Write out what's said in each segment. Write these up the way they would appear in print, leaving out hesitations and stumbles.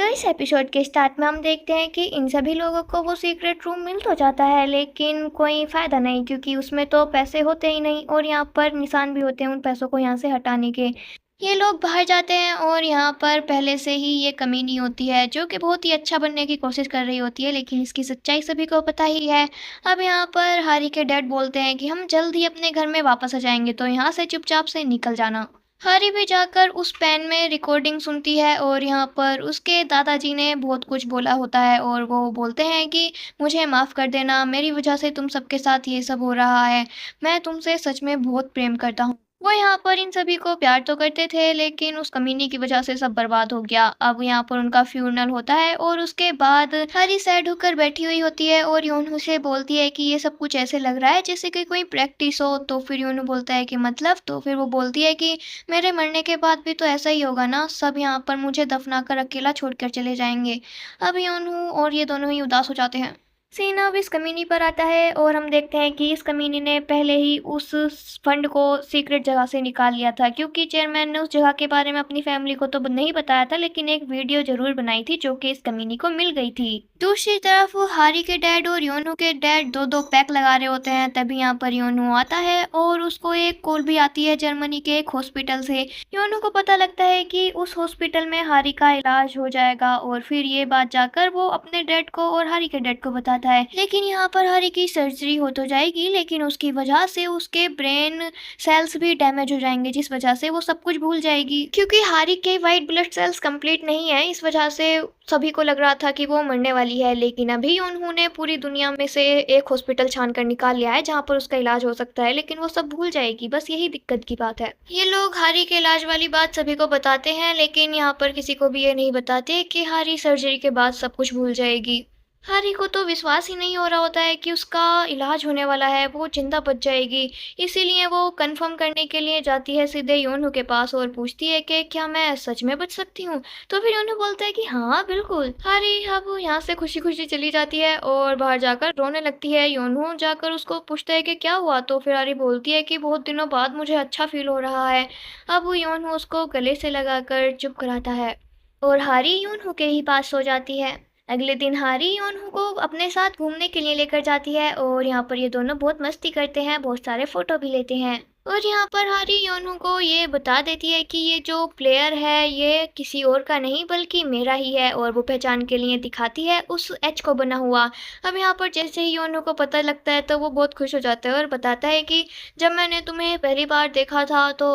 तो इस एपिसोड के स्टार्ट में हम देखते हैं कि इन सभी लोगों को वो सीक्रेट रूम मिल तो जाता है, लेकिन कोई फ़ायदा नहीं क्योंकि उसमें तो पैसे होते ही नहीं और यहाँ पर निशान भी होते हैं उन पैसों को यहाँ से हटाने के। ये लोग बाहर जाते हैं और यहाँ पर पहले से ही ये कमीनी होती है जो कि बहुत ही अच्छा बनने की कोशिश कर रही होती है, लेकिन इसकी सच्चाई सभी को पता ही है। अब यहाँ पर हारी के डैड बोलते हैं कि हम जल्द ही अपने घर में वापस आ जाएंगे, तो यहाँ से चुपचाप से निकल जाना। हारी भी जाकर उस पेन में रिकॉर्डिंग सुनती है और यहाँ पर उसके दादाजी ने बहुत कुछ बोला होता है और वो बोलते हैं कि मुझे माफ़ कर देना, मेरी वजह से तुम सबके साथ ये सब हो रहा है। मैं तुमसे सच में बहुत प्रेम करता हूँ। वो यहाँ पर इन सभी को प्यार तो करते थे, लेकिन उस कमीनी की वजह से सब बर्बाद हो गया। अब यहाँ पर उनका फ्यूनरल होता है और उसके बाद हरी सैड होकर बैठी हुई होती है और योनू से बोलती है कि ये सब कुछ ऐसे लग रहा है जैसे कि कोई प्रैक्टिस हो। तो फिर योनू बोलता है कि मतलब, तो फिर वो बोलती है कि मेरे मरने के बाद भी तो ऐसा ही होगा ना, सब यहाँ पर मुझे दफनाकर अकेला छोड़कर चले जाएंगे। अब योनू और ये दोनों ही उदास हो जाते हैं। सीन अब इस कमीनी पर आता है और हम देखते हैं कि इस कमीनी ने पहले ही उस फंड को सीक्रेट जगह से निकाल लिया था, क्योंकि चेयरमैन ने उस जगह के बारे में अपनी फैमिली को तो नहीं बताया था, लेकिन एक वीडियो जरूर बनाई थी जो कि इस कमीनी को मिल गई थी। दूसरी तरफ हारी के डैड और योनू के डैड दो दो पैक लगा रहे होते हैं। तभी यहाँ पर योनू आता है और उसको एक कॉल भी आती है जर्मनी के एक हॉस्पिटल से। योनू को पता लगता है कि उस हॉस्पिटल में हारी का इलाज हो जाएगा और फिर ये बात जाकर वो अपने डैड को और हारी के डैड को बताता है। लेकिन यहाँ पर हारी की सर्जरी हो तो जाएगी, लेकिन उसकी वजह से उसके ब्रेन सेल्स भी डैमेज हो जाएंगे, जिस वजह से वो सब कुछ भूल जाएगी। क्योंकि हारी के वाइट ब्लड सेल्स कंप्लीट नहीं है, इस वजह से सभी को लग रहा था कि वो मरने वाली है। लेकिन अभी उन्होंने पूरी दुनिया में से एक हॉस्पिटल छान कर निकाल लिया है जहाँ पर उसका इलाज हो सकता है, लेकिन वो सब भूल जाएगी। बस यही दिक्कत की बात है। ये लोग हारी के इलाज वाली बात सभी को बताते हैं, लेकिन यहाँ पर किसी को भी ये नहीं बताते कि हारी सर्जरी के बाद सब कुछ भूल जाएगी। हारी को तो विश्वास ही नहीं हो रहा होता है कि उसका इलाज होने वाला है, वो जिंदा बच जाएगी। इसीलिए वो कंफर्म करने के लिए जाती है सीधे योनू के पास और पूछती है कि क्या मैं सच में बच सकती हूँ। तो फिर योनू बोलता है कि हाँ बिल्कुल। हारी अब यहाँ से खुशी खुशी चली जाती है और बाहर जाकर रोने लगती है। योनू जाकर उसको पूछता है कि क्या हुआ। तो फिर हारी बोलती है कि बहुत दिनों बाद मुझे अच्छा फील हो रहा है। अब योनू उसको गले से लगाकर चुप कराता है और हारी योनू के ही पास सो जाती है। अगले दिन हारी योनहू को अपने साथ घूमने के लिए लेकर जाती है और यहाँ पर ये दोनों बहुत मस्ती करते हैं, बहुत सारे फोटो भी लेते हैं। और यहाँ पर हारी योनहू को ये बता देती है कि ये जो प्लेयर है ये किसी और का नहीं बल्कि मेरा ही है, और वो पहचान के लिए दिखाती है उस एच को बना हुआ। अब यहाँ पर जैसे ही योनहू को पता लगता है तो वो बहुत खुश हो जाता है और बताता है कि जब मैंने तुम्हें पहली बार देखा था तो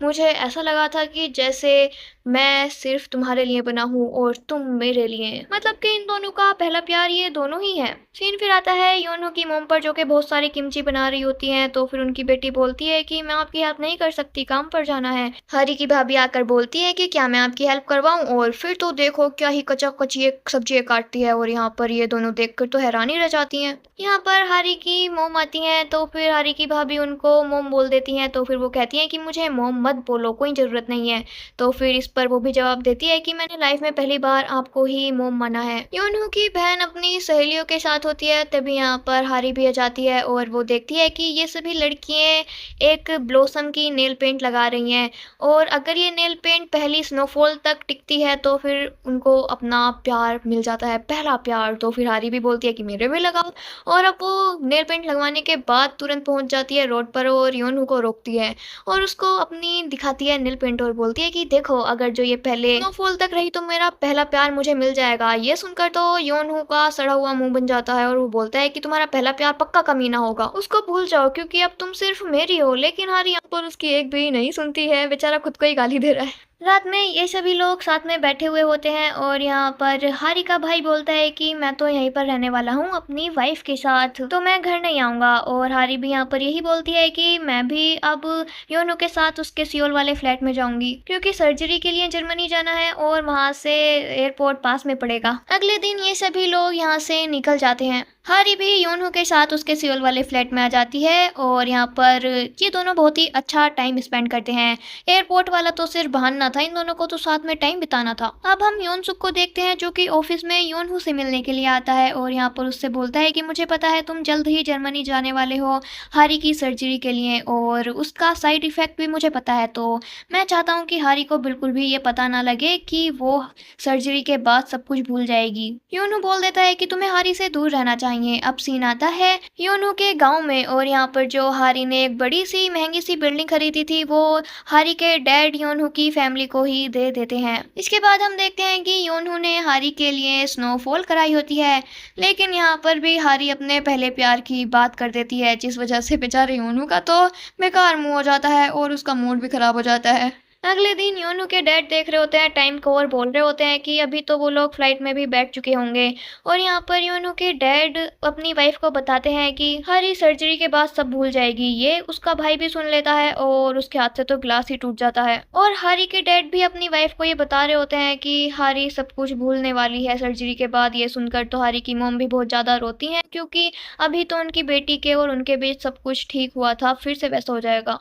मुझे ऐसा लगा था कि जैसे मैं सिर्फ तुम्हारे लिए बना हूँ और तुम मेरे लिए, मतलब कि इन दोनों का पहला प्यार ये दोनों ही है। सीन फिर आता है योनहू की मोम पर जो कि बहुत सारी किमची बना रही होती हैं। तो फिर उनकी बेटी बोलती है कि मैं आपकी हेल्प नहीं कर सकती, काम पर जाना है। हरी की भाभी आकर बोलती है कि क्या मैं आपकी हेल्प करवाऊं, और फिर तो देखो क्या ही कच्चा कच्ची सब्जी काटती है। और यहाँ पर ये दोनों देखकर तो हैरानी रह जाती हैं। यहाँ पर हरी की मोम आती हैं तो फिर हरी की भाभी उनको मोम बोल देती हैं। तो फिर वो कहती हैं कि मुझे मोम मत बोलो, कोई ज़रूरत नहीं है। तो फिर इस पर वो भी जवाब देती है कि मैंने लाइफ में पहली बार आपको ही मोम माना है। योनहू की बहन अपनी सहेलियों के साथ होती है। तभी यहाँ पर हारी भी आ जाती है और वो देखती है कि ये सभी लड़कियाँ एक ब्लॉसम की नेल पेंट लगा रही हैं, और अगर ये नेल पेंट पहली स्नोफॉल तक टिकती है तो फिर उनको अपना प्यार मिल जाता है, पहला प्यार। तो फिर हारी भी बोलती है कि मेरे भी लगाओ, और अब वो नेल पेंट लगवाने के बाद तुरंत पहुंच जाती है रोड पर और योनहू को रोकती है और उसको अपनी दिखाती है नेल पेंट और बोलती है कि देखो अगर जो ये पहले स्नोफॉल तक रही तो मेरा पहला प्यार मुझे मिल जाएगा। ये सुनकर तो योनहू का सड़ा हुआ मुंह बन जाता है और वो बोलता है कि तुम्हारा पहला प्यार पक्का कमीना होगा, उसको भूल जाओ क्योंकि अब तुम सिर्फ मेरी हो। लेकिन हारी यहाँ पर उसकी एक भी नहीं सुनती है, बेचारा खुद को ही गाली दे रहा है। रात में ये सभी लोग साथ में बैठे हुए होते हैं और यहाँ पर हारी का भाई बोलता है कि मैं तो यहीं पर रहने वाला हूँ अपनी वाइफ के साथ, तो मैं घर नहीं आऊँगा। और हारी भी यहाँ पर यही बोलती है कि मैं भी अब योनू के साथ उसके सियोल वाले फ्लैट में जाऊंगी क्योंकि सर्जरी के लिए जर्मनी जाना है और वहाँ से एयरपोर्ट पास में पड़ेगा। अगले दिन ये सभी लोग यहाँ से निकल जाते हैं। हारी भी योनहो के साथ उसके सियोल वाले फ्लैट में आ जाती है और यहाँ पर ये दोनों बहुत ही अच्छा टाइम स्पेंड करते हैं। एयरपोर्ट वाला तो सिर्फ बहाना था, इन दोनों को तो साथ में टाइम बिताना था। अब हम योनसुक को देखते हैं जो कि ऑफिस में योनहो से मिलने के लिए आता है और यहाँ पर उससे बोलता है कि मुझे पता है तुम जल्द ही जर्मनी जाने वाले हो हारी की सर्जरी के लिए और उसका साइड इफेक्ट भी मुझे पता है, तो मैं चाहता हूँ कि हारी को बिल्कुल भी ये पता ना लगे कि वो सर्जरी के बाद सब कुछ भूल जाएगी। योनू बोल देता है कि तुम्हें हारी से दूर रहना चाहिए। अब सीन आता है योनू के गांव में और यहाँ पर जो हारी ने एक बड़ी सी महंगी सी बिल्डिंग खरीदी थी वो हारी के डैड योनू की फैमिली को ही दे देते हैं। इसके बाद हम देखते हैं कि योनू ने हारी के लिए स्नोफॉल कराई होती है, लेकिन यहाँ पर भी हारी अपने पहले प्यार की बात कर देती है जिस वजह से बेचारे योनू का तो बेकार मुंह हो जाता है और उसका मूड भी खराब हो जाता है। अगले दिन योनू के डैड देख रहे होते हैं टाइम को और बोल रहे होते हैं कि अभी तो वो लोग फ्लाइट में भी बैठ चुके होंगे और यहाँ पर योनू के डैड अपनी वाइफ को बताते हैं कि हारी सर्जरी के बाद सब भूल जाएगी। ये उसका भाई भी सुन लेता है और उसके हाथ से तो ग्लास ही टूट जाता है और हारी के डैड भी अपनी वाइफ को ये बता रहे होते हैं कि हारी सब कुछ भूलने वाली है सर्जरी के बाद। ये सुनकर तो हारी की मॉम भी बहुत ज्यादा रोती है क्योंकि अभी तो उनकी बेटी के और उनके बीच सब कुछ ठीक हुआ था, फिर से वैसा हो जाएगा।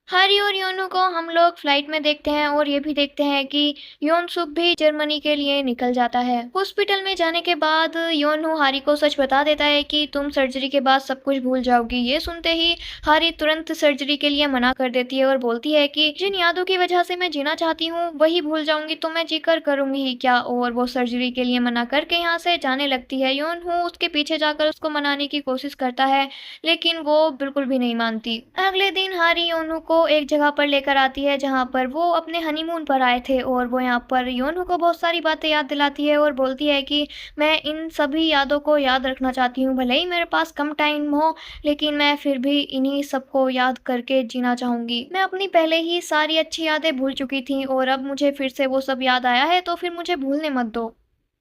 हारी और योनू को हम लोग फ्लाइट में देखते हैं और ये भी देखते हैं कि योनसुक भी जर्मनी के लिए निकल जाता है। हॉस्पिटल में जाने के बाद योनू हारी को सच बता देता है कि तुम सर्जरी के बाद सब कुछ भूल जाओगी। ये सुनते ही हारी तुरंत सर्जरी के लिए मना कर देती है और बोलती है कि जिन यादों की वजह से मैं जीना चाहती हूँ वही भूल जाऊंगी तो मैं जीकर करूंगी ही क्या। और वो सर्जरी के लिए मना करके यहाँ से जाने लगती है। योनू उसके पीछे जाकर उसको मनाने की कोशिश करता है लेकिन वो बिल्कुल भी नहीं मानती। अगले दिन हारी योनू को एक जगह पर लेकर आती है जहाँ पर वो अपने हनीमून पर आए थे और वो यहाँ पर योनू को बहुत सारी बातें याद दिलाती है और बोलती है कि मैं इन सभी यादों को याद रखना चाहती हूँ, भले ही मेरे पास कम टाइम हो लेकिन मैं फिर भी इन्हीं सबको याद करके जीना चाहूंगी। मैं अपनी पहले ही सारी अच्छी यादें भूल चुकी थी और अब मुझे फिर से वो सब याद आया है तो फिर मुझे भूलने मत दो।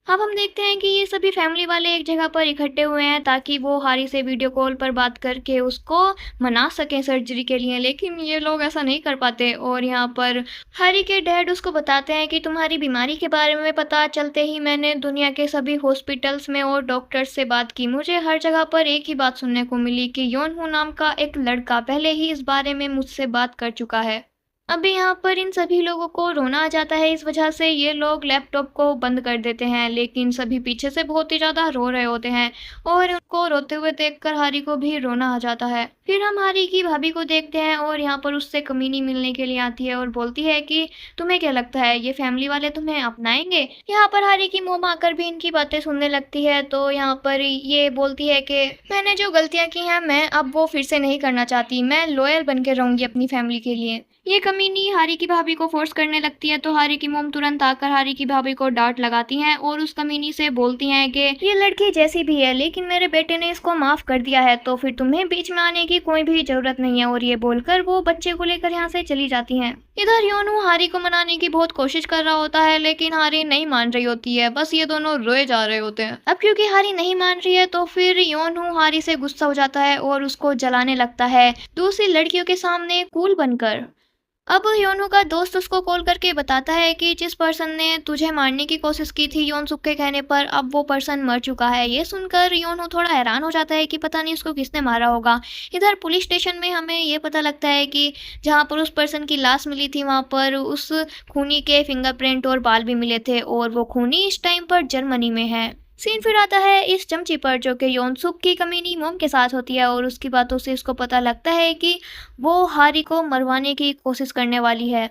अब हम देखते हैं कि ये सभी फैमिली वाले एक जगह पर इकट्ठे हुए हैं ताकि वो हारी से वीडियो कॉल पर बात करके उसको मना सकें सर्जरी के लिए, लेकिन ये लोग ऐसा नहीं कर पाते और यहाँ पर हारी के डैड उसको बताते हैं कि तुम्हारी बीमारी के बारे में पता चलते ही मैंने दुनिया के सभी हॉस्पिटल्स में और डॉक्टर्स से बात की। मुझे हर जगह पर एक ही बात सुनने को मिली कि योनहू नाम का एक लड़का पहले ही इस बारे में मुझसे बात कर चुका है। अभी यहाँ पर इन सभी लोगों को रोना आ जाता है, इस वजह से ये लोग लैपटॉप को बंद कर देते हैं, लेकिन सभी पीछे से बहुत ही ज़्यादा रो रहे होते हैं और उनको रोते हुए देखकर हारी को भी रोना आ जाता है। फिर हम हारी की भाभी को देखते हैं और यहाँ पर उससे कमीनी मिलने के लिए आती है और बोलती है कि तुम्हें क्या लगता है ये फैमिली वाले तुम्हें अपनाएंगे। यहाँ पर हारी की मोम आकर भी इनकी बातें सुनने लगती है तो यहाँ पर ये बोलती है कि मैंने जो गलतियाँ की हैं मैं अब वो फिर से नहीं करना चाहती, मैं लॉयल बन के रहूंगी अपनी फैमिली के लिए। ये कमीनी हारी की भाभी को फोर्स करने लगती है तो हारी की मोम तुरंत आकर हारी की भाभी को डांट लगाती हैं और उस कमीनी से बोलती हैं कि ये लड़की जैसी भी है लेकिन मेरे बेटे ने इसको माफ कर दिया है तो फिर तुम्हें बीच में आने की कोई भी जरूरत नहीं है। और ये बोलकर वो बच्चे को लेकर यहाँ से चली जाती हैं। इधर योनू हारी को मनाने की बहुत कोशिश कर रहा होता है लेकिन हारी नहीं मान रही होती है, बस ये दोनों रोए जा रहे होते हैं। अब क्योंकि हारी नहीं मान रही है तो फिर योनू हारी से गुस्सा हो जाता है और उसको जलाने लगता है दूसरी लड़कियों के सामने कूल बनकर। अब योनू का दोस्त उसको कॉल करके बताता है कि जिस पर्सन ने तुझे मारने की कोशिश की थी योनसुक के कहने पर अब वो पर्सन मर चुका है। ये सुनकर योनू थोड़ा हैरान हो जाता है कि पता नहीं उसको किसने मारा होगा। इधर पुलिस स्टेशन में हमें ये पता लगता है कि जहाँ पर उस पर्सन की लाश मिली थी वहाँ पर उस खूनी के फिंगरप्रिंट और बाल भी मिले थे और वो खूनी इस टाइम पर जर्मनी में है। सीन फिर आता है इस चमची पर जो कि योनसुक की कमीनी मोम के साथ होती है और उसकी बातों से इसको पता लगता है कि वो हारी को मरवाने की कोशिश करने वाली है।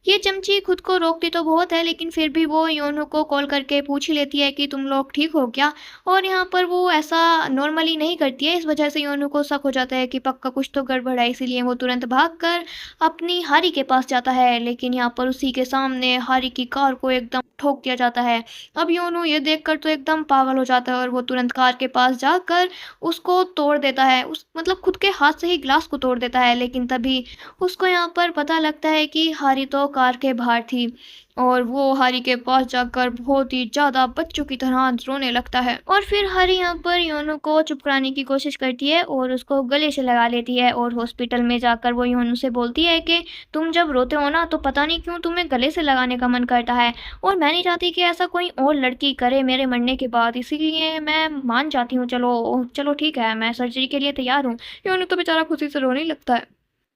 ये चमची खुद को रोकती तो बहुत है लेकिन फिर भी वो योनू को कॉल करके पूछ ही लेती है कि तुम लोग ठीक हो क्या। और यहाँ पर वो ऐसा नॉर्मली नहीं करती है, इस वजह से योनू को शक हो जाता है कि पक्का कुछ तो गड़बड़ है, इसीलिए वो तुरंत भागकर अपनी हारी के पास जाता है। लेकिन यहाँ पर उसी के सामने हारी की कार को एकदम ठोक दिया जाता है। अब योनू ये देखकर तो एकदम पागल हो जाता है और वो तुरंत कार के पास जाकर उसको तोड़ देता है, उस मतलब खुद के हाथ से ही ग्लास को तोड़ देता है। लेकिन तभी उसको यहाँ पर पता लगता है कि हारी तो कार के बाहर थी और वो हारी के पास जाकर बहुत ही ज़्यादा बच्चों की तरह रोने लगता है और फिर हारी यहाँ पर योनो को चुप कराने की कोशिश करती है और उसको गले से लगा लेती है और हॉस्पिटल में जाकर वो योनो से बोलती है कि तुम जब रोते हो ना तो पता नहीं क्यों तुम्हें गले से लगाने का मन करता है और मैं नहीं चाहती कि ऐसा कोई और लड़की करे मेरे मरने के बाद, इसीलिए मैं मान जाती हूँ। चलो चलो ठीक है, मैं सर्जरी के लिए तैयार हूँ। योनो तो बेचारा खुशी से रोने लगता है।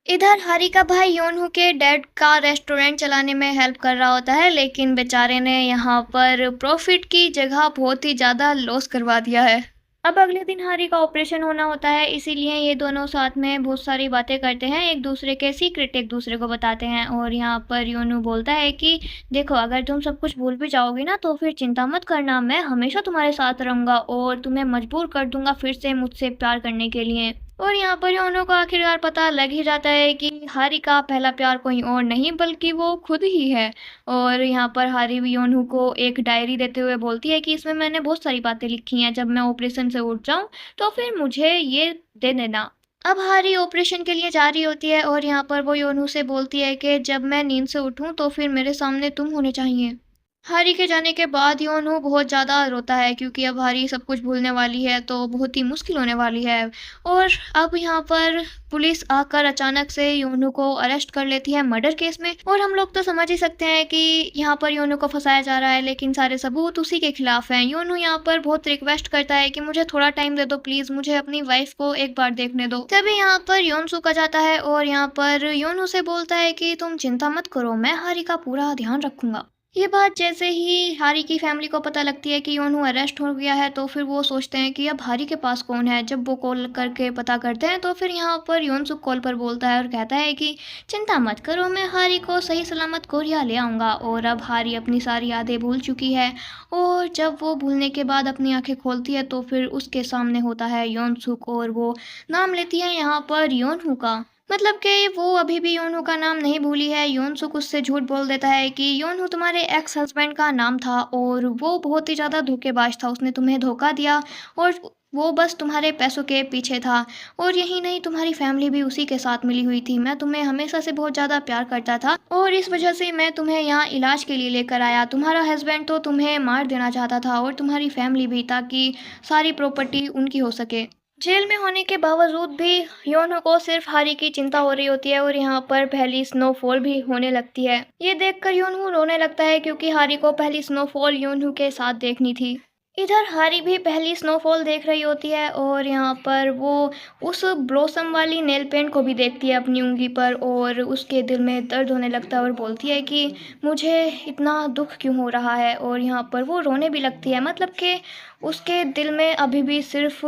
इधर हारी का भाई योनहू के डैड का रेस्टोरेंट चलाने में हेल्प कर रहा होता है, लेकिन बेचारे ने यहाँ पर प्रॉफिट की जगह बहुत ही ज़्यादा लॉस करवा दिया है। अब अगले दिन हारी का ऑपरेशन होना होता है, इसीलिए ये दोनों साथ में बहुत सारी बातें करते हैं, एक दूसरे के सीक्रेट एक दूसरे को बताते हैं और यहाँ पर योनू बोलता है कि देखो अगर तुम सब कुछ भूल भी जाओगी ना तो फिर चिंता मत करना, मैं हमेशा तुम्हारे साथ रहूँगा और तुम्हें मजबूर कर दूंगा फिर से मुझसे प्यार करने के लिए। और यहाँ पर योनो को आखिरकार पता लग ही जाता है कि हारी का पहला प्यार कोई और नहीं बल्कि वो खुद ही है। और यहाँ पर हारी भी योनू को एक डायरी देते हुए बोलती है कि इसमें मैंने बहुत सारी बातें लिखी हैं, जब मैं ऑपरेशन से उठ जाऊँ तो फिर मुझे ये दे देना। अब हारी ऑपरेशन के लिए जा रही होती है और यहाँ पर वो योनू से बोलती है कि जब मैं नींद से उठूँ तो फिर मेरे सामने तुम होने चाहिए। हारी के जाने के बाद योनू बहुत ज़्यादा रोता है क्योंकि अब हारी सब कुछ भूलने वाली है तो बहुत ही मुश्किल होने वाली है। और अब यहाँ पर पुलिस आकर अचानक से योनू को अरेस्ट कर लेती है मर्डर केस में और हम लोग तो समझ ही सकते हैं कि यहाँ पर योनू को फंसाया जा रहा है, लेकिन सारे सबूत उसी के खिलाफ हैं। योनू यहाँ पर बहुत रिक्वेस्ट करता है कि मुझे थोड़ा टाइम दे दो प्लीज़, मुझे अपनी वाइफ को एक बार देखने दो। तभी यहाँ पर योनसूक आ जाता है और यहाँ पर योनू से बोलता है कि तुम चिंता मत करो, मैं हारी का पूरा ध्यान रखूंगा। ये बात जैसे ही हारी की फैमिली को पता लगती है कि योनू अरेस्ट हो गया है तो फिर वो सोचते हैं कि अब हारी के पास कौन है। जब वो कॉल करके पता करते हैं तो फिर यहाँ पर योनसुक कॉल पर बोलता है और कहता है कि चिंता मत करो, मैं हारी को सही सलामत कोरिया ले आऊँगा। और अब हारी अपनी सारी यादें भूल चुकी है और जब वो भूलने के बाद अपनी आंखें खोलती है तो फिर उसके सामने होता है योनसुक और वो नाम लेती है यहाँ पर योनहू का। मतलब कि वो अभी भी योनू का नाम नहीं भूली है। योनसुक उससे झूठ बोल देता है कि योनू तुम्हारे एक्स हस्बैंड का नाम था और वो बहुत ही ज़्यादा धोखेबाज था, उसने तुम्हें धोखा दिया और वो बस तुम्हारे पैसों के पीछे था। और यही नहीं, तुम्हारी फैमिली भी उसी के साथ मिली हुई थी। मैं तुम्हें हमेशा से बहुत ज़्यादा प्यार करता था और इस वजह से मैं तुम्हें यहाँ इलाज के लिए लेकर आया। तुम्हारा हस्बैंड तो तुम्हें मार देना चाहता था और तुम्हारी फैमिली भी, ताकि सारी प्रॉपर्टी उनकी हो सके। जेल में होने के बावजूद भी योनो को सिर्फ हारी की चिंता हो रही होती है और यहाँ पर पहली स्नोफॉल भी होने लगती है। ये देखकर योनू रोने लगता है क्योंकि हारी को पहली स्नोफॉल योनू के साथ देखनी थी। इधर हारी भी पहली स्नोफॉल देख रही होती है और यहाँ पर वो उस ब्लॉसम वाली नेल पेंट को भी देखती है अपनी उंगली पर और उसके दिल में दर्द होने लगता है और बोलती है कि मुझे इतना दुख क्यों हो रहा है। और यहाँ पर वो रोने भी लगती है, मतलब कि उसके दिल में अभी भी सिर्फ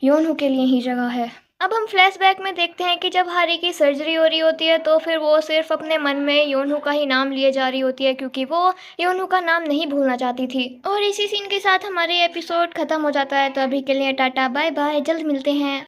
योनू के लिए ही जगह है। अब हम फ्लैशबैक में देखते हैं कि जब हारी की सर्जरी हो रही होती है तो फिर वो सिर्फ अपने मन में योनू का ही नाम लिए जा रही होती है क्योंकि वो योनू का नाम नहीं भूलना चाहती थी। और इसी सीन के साथ हमारे एपिसोड खत्म हो जाता है। तो अभी के लिए टाटा बाय बाय, जल्द मिलते हैं।